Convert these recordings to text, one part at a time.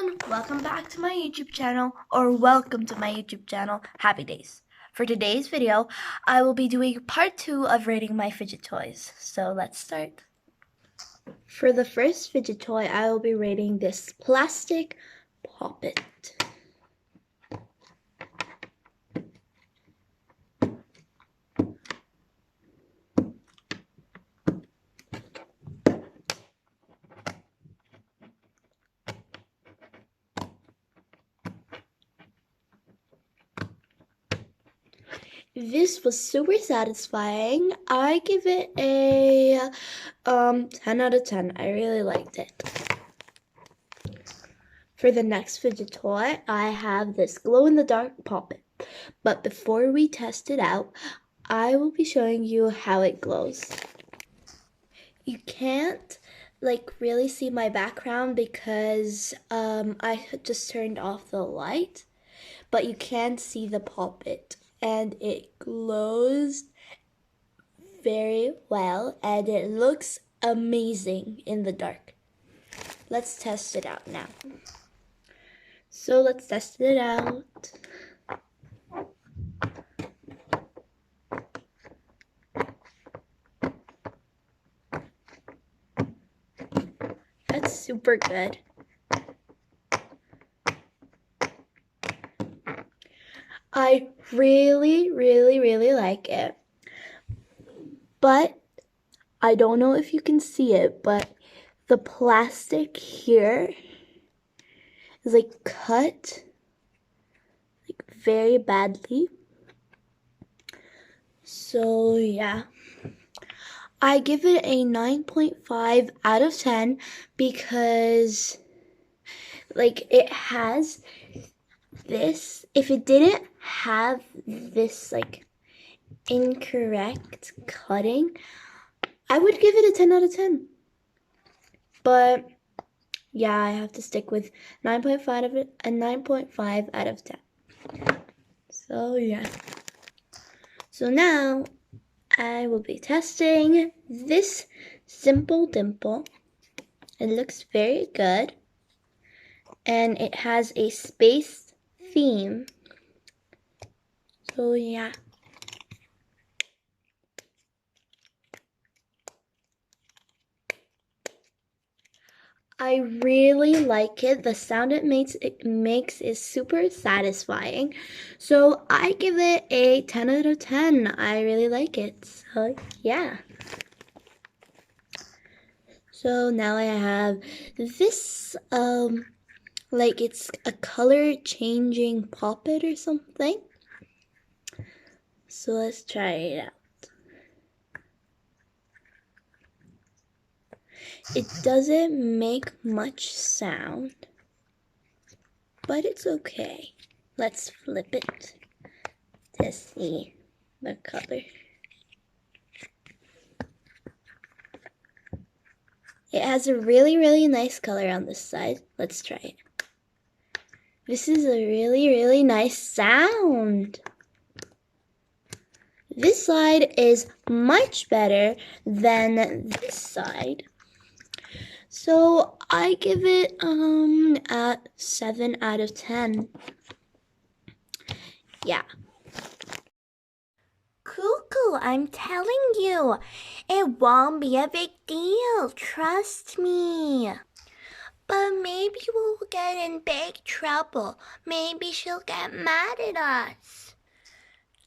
everyone, welcome back to my YouTube channel, or welcome to my YouTube channel, Happy Days. For today's video, I will be doing part 2 of rating my fidget toys. So let's start. For the first fidget toy, I will be rating this plastic poppet. This was super satisfying. I give it a 10 out of 10. I really liked it. For the next fidget toy, I have this glow-in-the-dark poppet. But before we test it out, I will be showing you how it glows. You can't really see my background because I just turned off the light, but you can see the poppet. And it glows very well and it looks amazing in the dark. Let's test it out now. So let's test it out. That's super good. I really like it. But I don't know if you can see it, but the plastic here is cut very badly. So yeah. I give it a 9.5 out of 10 because it has this. If it didn't have this incorrect cutting, I would give it a 10 out of 10. But yeah, I have to stick with 9.5 of it, a 9.5 out of 10. So yeah. So now I will be testing this simple dimple. It looks very good. And it has a space theme. So yeah. I really like it. The sound it makes is super satisfying. So I give it a 10 out of 10. I really like it. So yeah. So now I have this it's a color changing poppet or something. So let's try it out. It doesn't make much sound, but it's okay. Let's flip it to see the color. It has a really nice color on this side. Let's try it. This is a really nice sound. This side is much better than this side. So I give it at 7 out of 10. Yeah. Cuckoo, I'm telling you, it won't be a big deal. Trust me. But maybe we'll get in big trouble. Maybe she'll get mad at us.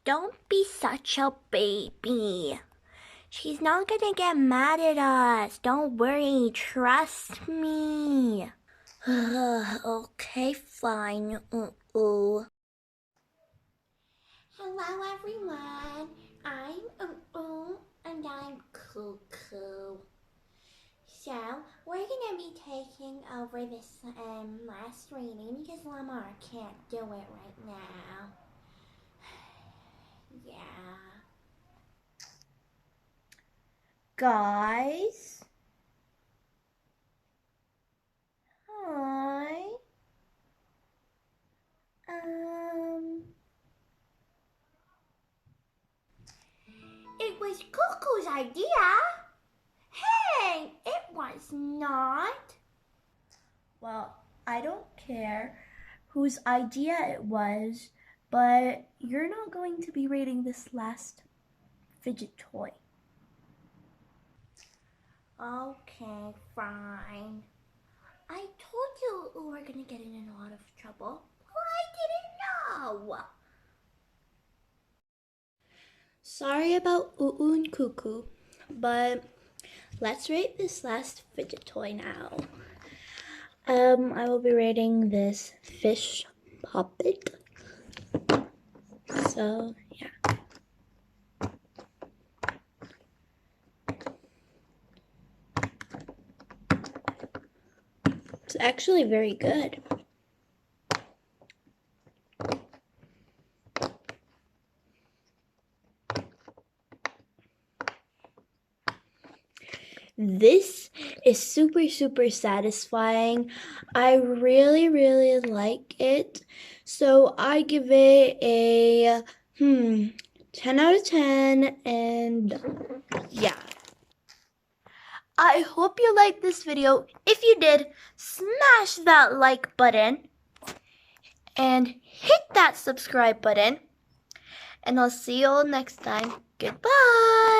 Don't be such a baby. She's not gonna get mad at us. Don't worry, trust me. Okay, fine. Hello everyone. I'm and I'm Cuckoo. So we're gonna be taking over this last reading because Lamar can't do it right now. Yeah. Guys. Hi. It was Cuckoo's idea. Hey, it was not. Well, I don't care whose idea it was, but you're not going to be rating this last fidget toy. Okay, fine. I told you we were gonna get in a lot of trouble. Well, I didn't know. Sorry about Ooh and Cuckoo, but let's rate this last fidget toy now. I will be rating this fish puppet. So, yeah. It's actually very good. This is super satisfying. I really like it. So I give it a 10 out of 10, and yeah. I hope you liked this video. If you did, smash that like button and hit that subscribe button. And I'll see you all next time. Goodbye.